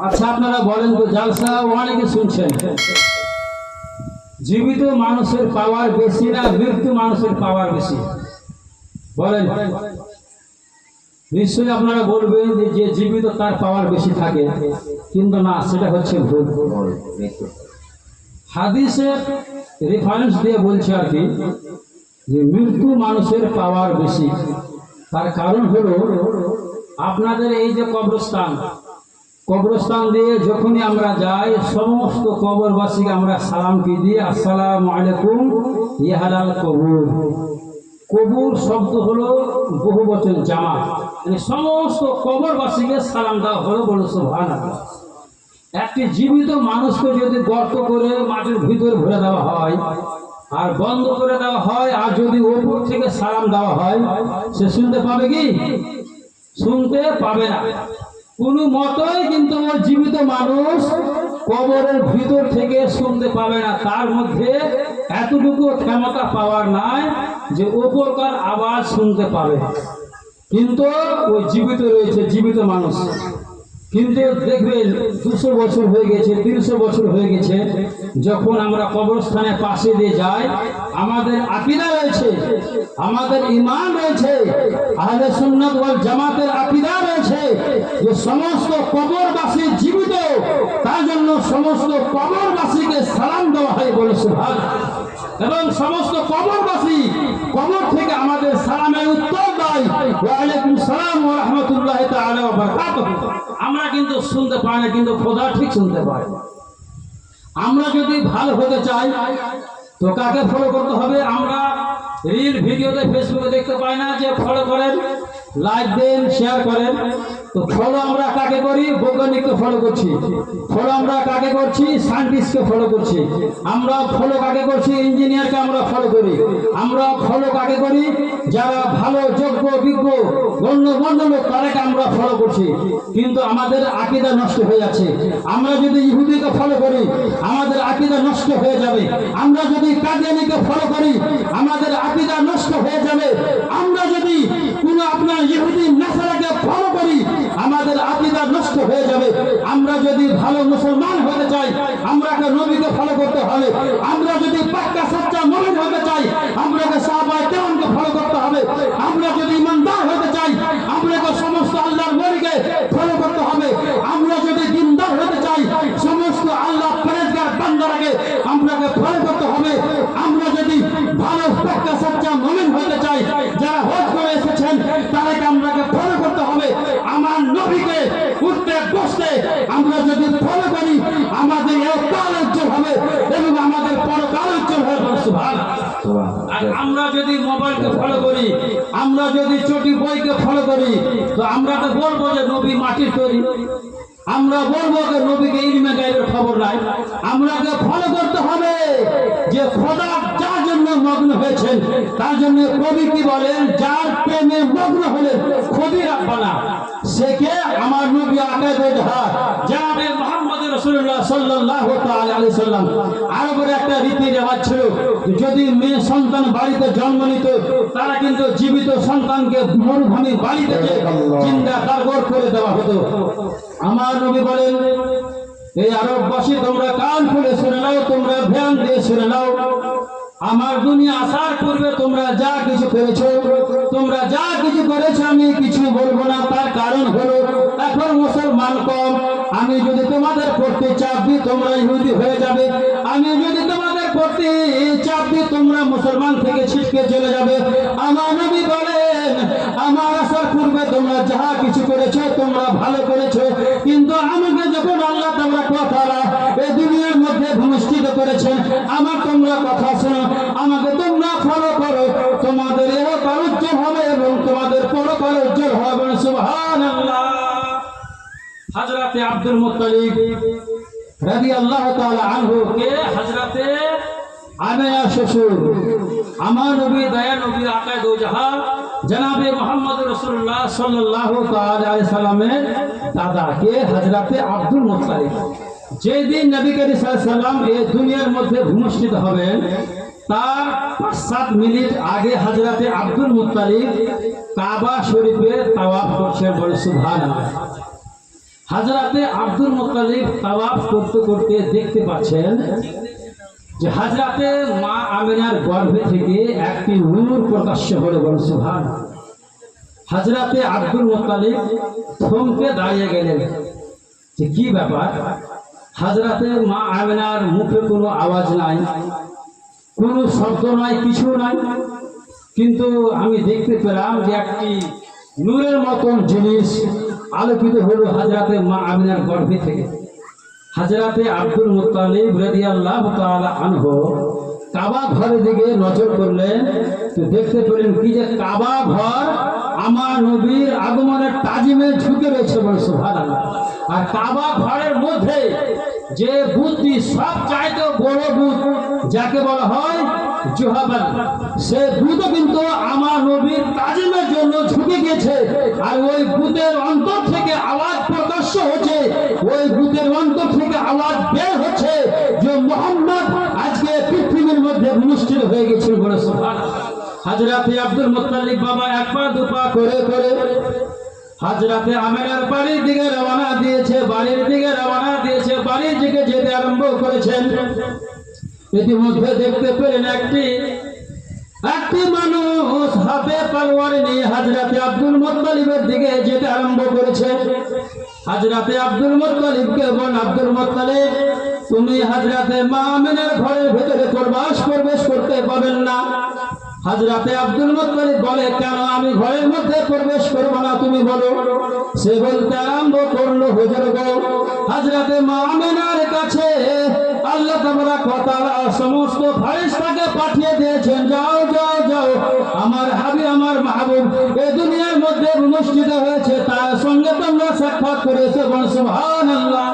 আচ্ছা আপনারা বলেন তো, জালসা অনেকে শুনছেন, জীবিত মানুষের পাওয়ার বেশি না মৃত্যু মানুষের পাওয়ার বেশি? বলেন। নিশ্চয়ই আপনারা বলবেন যে যে জীবিত তার পাওয়ার বেশি থাকে, কিন্তু না, সেটা হচ্ছে ভুল। হাদিসের রেফারেন্স দিয়ে বলছে আর কি, যে মৃত্যু মানুষের পাওয়ার বেশি। তার কারণ হলো, আপনাদের এই যে কবরস্থান দিয়ে যখনই আমরা যাই, সমস্ত কবরবাসীকে আমরা সালাম কি দিই, আসসালামু আলাইকুম ইহালাল কবুর। কবুর শব্দ হলো বহুবচন জামা, মানে সমস্ত কবরবাসীকে সালাম দেওয়া হলো, বলো সুবহানাল্লাহ। একটি জীবিত মানুষকে যদি গর্ত করে মাটির ভিতরে ভরে দেওয়া হয় আর বন্ধ করে দেওয়া হয়, আর যদি উপর থেকে সালাম দেওয়া হয়, সে শুনতে পাবে কি? শুনতে পাবে না কোনো মতই। কিন্তু ওই জীবিত মানুষ কবরের ভিতর থেকে শুনতে পাবে না, তার মধ্যে এতটুকু ক্ষমতা পাওয়ার নাই যে উপরকার আওয়াজ শুনতে পাবে। কিন্তু ওই জীবিত রয়েছে, জীবিত মানুষ। কিন্তু দেখবেন 200 বছর হয়ে গেছে, 300 বছর হয়ে গেছে, যখন আমরা কবরস্থানের পাশে দিয়ে যাই, আমাদের আকীদা রয়েছে, আমাদের ঈমান রয়েছে, আহলে সুন্নাত ওয়াল জামাতের আকীদা রয়েছে যে সমস্ত কবরবাসী জীবিত, তার জন্য সমস্ত কবরবাসীকে সালাম দেওয়া হয়, বলে সুবহানাল্লাহ। এবং সমস্ত কবরবাসী কবর থেকে আমাদের সালামের উত্তর দেয়, ওয়া আলাইকুম সালাম ওয়া রাহমাতুল্লাহি তাআলা ওয়া বারাকাতুহু। আমরা কিন্তু শুনতে পাই না, কিন্তু খোদা ঠিক শুনতে পায়। আমরা যদি ভালো হতে চাই তো কাকে ফলো করতে হবে? আমরা রিল ভিডিওতে ফেসবুকে দেখতে পাই না যে ফলো করেন, লাইক দেন, শেয়ার করেন। তো ফলো আমরা কাকে করি? বৈজ্ঞানিককে ফলো করছি। ফলো আমরা কাকে করছি? সায়েন্টিস্টকে ফলো করছি। আমরা ফলো কাকে করছি? ইঞ্জিনিয়ারকে আমরা ফলো করি। আমরা ফলো কাকে করি? যারা ভালো, যোগ্য, বিজ্ঞ, গণ্যমান্য লোক, তাদেরকে আমরা ফলো করছি। কিন্তু আমাদের আকীদা নষ্ট হয়ে যাচ্ছে। আমরা যদি ইহুদিকে ফলো করি, আমাদের আকীদা নষ্ট হয়ে যাবে। আমরা যদি কাদিয়ানীকে ফলো করি, আমাদের আকীদা নষ্ট হয়ে যাবে। আমরা যদি কোনো আপনার ইহুদি নাসারাকে ফলো করি, আমাদের আকীদা নষ্ট হয়ে যাবে। আমরা যদি ভালো মুসলমান হতে চাই, আমরাকে নবীকে ফলো করতে হবে। আমরা যদি পাক্কা সচ্চা মুমিন হতে চাই, আমরাকে সাহাবায়ে কেরামকে ফলো করতে হবে। আমরা যদি ইমানদার হতে চাই, আমরাকে সমস্ত আল্লাহর নবীকে ফলো করতে হবে। আমরা যদি দিনদার হতে চাই, সমস্ত আল্লাহ পরেজগার বান্দাকে আমরাকে ফলো করতে হবে। আমরা যদি ভালো পাক্কা সচ্চা মুমিন হতে চাই, যারা হজ করে এসেছেন, তাদেরকে আমরাকে ফলো করতে হবে। আমার নবীকে উঠতে বসতে আমরা যদি ফলো করি, আমাদের ইহকাল উজ্জ্বল হবে এবং আমাদের পরকাল উজ্জ্বল হবে। সুবহানাল্লাহ। আর আমরা যদি মোবাইলকে ফলো করি, আমরা যদি চটি বইকে ফলো করি, তো আমরা তো বলবো যে নবী মাটির তৈরি। আমরা বলবো যে নবীকে ইলমে গায়বের খবর নাই। আমরাকে ফলো করতে হবে যে খোদা যার জন্য মগ্ন হয়েছেন, তার জন্য কবি কি বলেন? যার প্রেমে মগ্ন হলেন খোদি রাব্বানা, সে কে? আমার নবী আকায়ে জাহার জনাবে মুহাম্মদ রাসূলুল্লাহ সাল্লাল্লাহু তাআলা আলাইহি সাল্লাম। আরবের একটা রীতি রেওয়াজ ছিল, যদি মেয়ে সন্তান বাড়িতে জন্ম নিত, তারা কিন্তু জীবিত সন্তানকে মরুভূমি বাড়ি থেকে জিন্দা দারগর করে দেওয়া হতো। আমার নবী বলেন, এই আরববাসী তোমরা কান খুলে শুনে নাও, তোমরা ধ্যান দিয়ে শুনে নাও। আমার দুনিয়া আসার পূর্বে তোমরা যা কিছু করেছো, তোমরা যা কিছু করেছো আমি কিছু বলবো না। তার কারণ হলো এখন মুসলমান কম। আমি যদি তোমাদের প্রতি চাপ দিই, তোমরা ইহুদি হয়ে যাবে। আমি যদি তোমাদের প্রতি চাপ দিই, তোমরা মুসলমান থেকে ছিটকে চলে যাবে। আমার নবী বলেন, আমার আসার পূর্বে তোমরা যা কিছু করেছো তোমরা ভালো করেছো, কিন্তু আমাকে যখন আল্লাহ তাআলা কথা এই দুনিয়ার মধ্যে ভূমিষ্ঠিত করেছেন, আমার তোমরা কথা শোনো, আমাকে তোমরা ফলো করো, তোমাদের ইহকাল উজ্জ্বল হবে এবং তোমাদের পরকাল উজ্জ্বল হবে। সুবহানাল্লাহ। হযরতে আব্দুল মুত্তালিব রাদিয়াল্লাহু তাআলা আনহু কে হযরতে আমিনা শ্বশুর, আমার নবী দয়া নবী আকায়ে দো জাহান জনাবে মুহাম্মদ রাসূলুল্লাহ সাল্লাল্লাহু তাআলা আলাইহি সাল্লামের দাদা কে হযরতে আব্দুল মুত্তালিব। যেদিন নবী করিম সাল্লাল্লাহু আলাইহি সাল্লাম এই দুনিয়ার মধ্যে ভূমিষ্ঠিত হবেন, তার 5-7 মিনিট আগে হযরতে আব্দুল মুত্তালিব কাবা শরীফে তাওয়াফ করছেন। বলে সুবহানাল্লাহ। হাজরাতে আব্দুল মুত্তালিব তাওয়াফ করতে করতে দেখতে পাচ্ছেন যে হাজরাতে মা আমিনার গর্ভে থেকে একটি নূর প্রকাশ্য হলো। বলেন সুবহানাল্লাহ। হাজরাতে আব্দুল মুত্তালিব থমকে দাঁড়িয়ে গেলেন যে কি ব্যাপার। হাজরাতে মা আমিনার মুখে কোনো আওয়াজ নাই, কোনো শব্দ নাই, কিছু নাই, কিন্তু আমি দেখতে পেলাম যে একটি নূরের মতন জিনিস আলোকিত হলো হাজরাতে মা আমিনার গর্ভে থেকে। হাজরাতে আব্দুল মুত্তালিব রাদিয়াল্লাহু তাআলা আনহু কাবা ঘরের দিকে নজর করলেন, তো দেখতে পেলেন কি যে কাবা ঘর আমার নবীর আগমনের তাজিমে ঝুঁকে রয়েছে। বলে সুবহানাল্লাহ। আর কাবা ঘরের মধ্যে যে বুদ্ধি সব চাইতে বড় বুধ যাকে বলা হয় জোহাবান, সে বুধও কিন্তু আমার নবীর তাজিমের জন্য ঝুঁকে গেছে। আর ওই বুধের অন্তর থেকে আওয়াজ প্রকাশ্য হচ্ছে, ওই বুধের অন্তর থেকে আওয়াজ বের হচ্ছে যে মোহাম্মদ আজকে পৃথিবীর মধ্যে অনুষ্ঠিত হয়ে গেছে। বলে সুবহানাল্লাহ। হাজরাতে আব্দুল মুত্তালিব বাবা এক পা দু পা করে করে হাজরাতে আমিনার বাড়ির দিকে রওনা দিয়েছে, বাড়ির দিকে রওনা দিয়েছে, বাড়ির দিকে যেতে আরম্ভ করেছেন। ইতিমধ্যে দেখতে পেলেন একটি মানুষ হাতে তলোয়ার নিয়ে হাজরাতে আব্দুল মুত্তালিবের দিকে যেতে আরম্ভ করেছে। হাজরাতে আব্দুল মুত্তালিবকে বলেন, আব্দুল মুত্তালিব, তুমি হাজরাতে মা আমিনার ঘরের ভিতরে প্রবেশ করতে পারবেন না। হাজরাতে আব্দুল মুত্তালিব বলে, কেন আমি ঘরের মধ্যে প্রবেশ করব না, তুমি বলো। সে বলতে আরম্ভ করলো, হুজুর গো, হাজরাতে মা আমিনার কাছে আল্লাহ তাবারাক ওয়া তাআলা সমস্ত ফেরেশতাকে পাঠিয়ে দিয়েছেন, যাও যাও যাও, আমার হাবিব আমার মাহবুব এই দুনিয়ার মধ্যে অনুষ্ঠিত হয়েছে, তার সঙ্গে তোমরা সাক্ষাৎ করেছে। বল সুবহানাল্লাহ।